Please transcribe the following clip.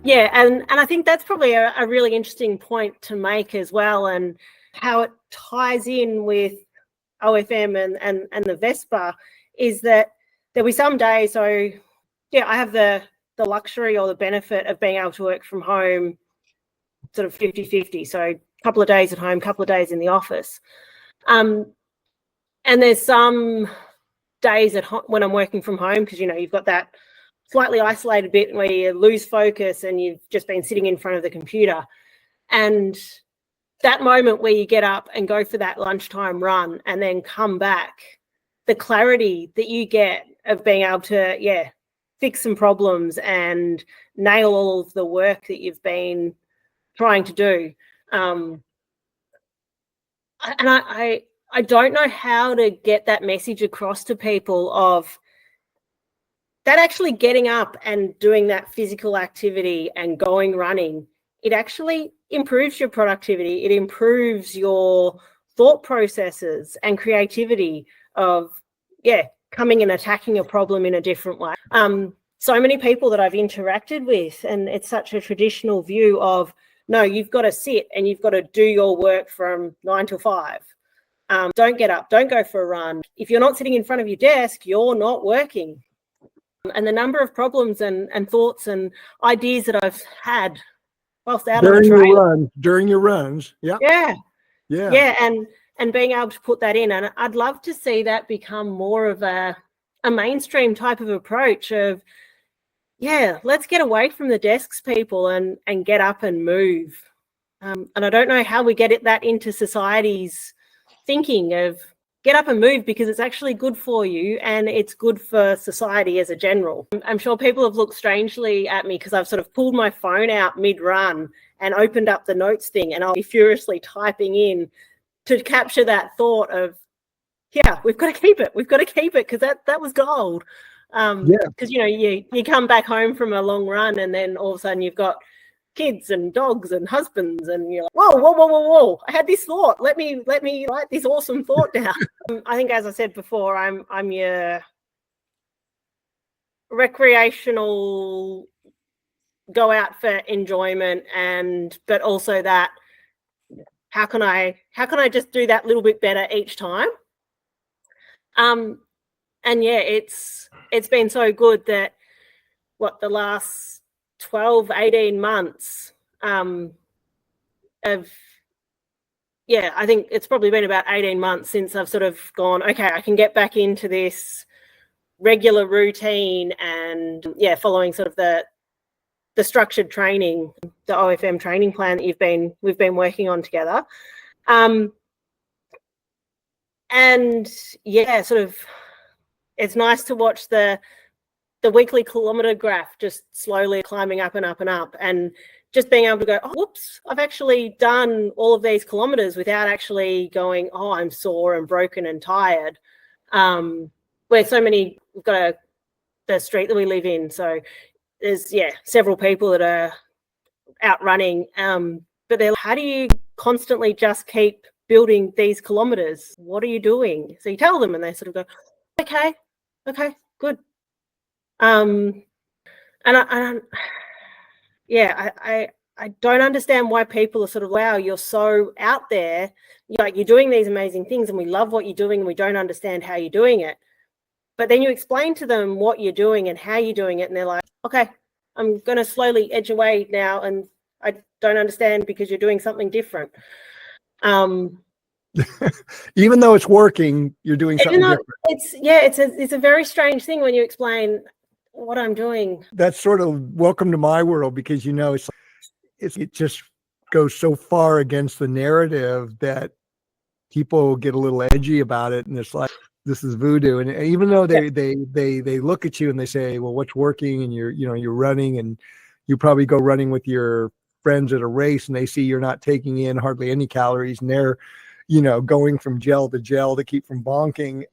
Yeah, and I think that's probably a really interesting point to make as well, and how it ties in with OFM and the Vespa is that there'll be some days, so yeah, I have the luxury or the benefit of being able to work from home sort of 50-50, so a couple of days at home, couple of days in the office. And there's some days when I'm working from home, because, you know, you've got that slightly isolated bit where you lose focus and you've just been sitting in front of the computer. And that moment where you get up and go for that lunchtime run and then come back, the clarity that you get of being able to, yeah, fix some problems and nail all of the work that you've been trying to do. And I don't know how to get that message across to people of that actually getting up and doing that physical activity and going running, it actually improves your productivity. It improves your thought processes and creativity of, yeah, coming and attacking a problem in a different way. So many people that I've interacted with, and it's such a traditional view of, no, you've got to sit and you've got to do your work from 9 to 5. Don't get up, don't go for a run. If you're not sitting in front of your desk, you're not working. And the number of problems and thoughts and ideas that I've had whilst out on the trail. During your runs. Yeah. And being able to put that in. And I'd love to see that become more of a mainstream type of approach of, yeah, let's get away from the desks, people, and get up and move. And I don't know how we get that into society's thinking of get up and move, because it's actually good for you and it's good for society as a general. I'm sure people have looked strangely at me because I've sort of pulled my phone out mid-run and opened up the notes thing, and I'll be furiously typing in to capture that thought of, yeah, we've got to keep it. We've got to keep it because that was gold. Because, you know, you come back home from a long run and then all of a sudden you've got kids and dogs and husbands, and you're like, whoa, I had this thought. Let me write this awesome thought down. I think, as I said before, I'm your recreational go out for enjoyment, but also that how can I just do that little bit better each time. And yeah, it's been so good that the last 12-18 months I think it's probably been about 18 months since I've sort of gone, okay, I can get back into this regular routine and following sort of the structured training, the OFM training plan that we've been working on together. And yeah, sort of it's nice to watch the weekly kilometer graph just slowly climbing up and up and up, and just being able to go, oh, whoops, I've actually done all of these kilometers without actually going, oh, I'm sore and broken and tired. Where so many, we've got the street that we live in, so there's several people that are out running, but they're like, how do you constantly just keep building these kilometers? What are you doing? So you tell them and they sort of go, okay, good. And I don't understand why people are sort of, wow, you're so out there, you're doing these amazing things and we love what you're doing and we don't understand how you're doing it. But then you explain to them what you're doing and how you're doing it, and they're like, okay, I'm going to slowly edge away now, and I don't understand because you're doing something different. Even though it's working, you're doing something different. It's a very strange thing when you explain what I'm doing. That's sort of welcome to my world, because it just goes so far against the narrative that people get a little edgy about it, and it's like, this is voodoo. And even though they look at you and they say, well, what's working? And you're running, and you probably go running with your friends at a race, and they see you're not taking in hardly any calories, and they're going from gel to gel to keep from bonking.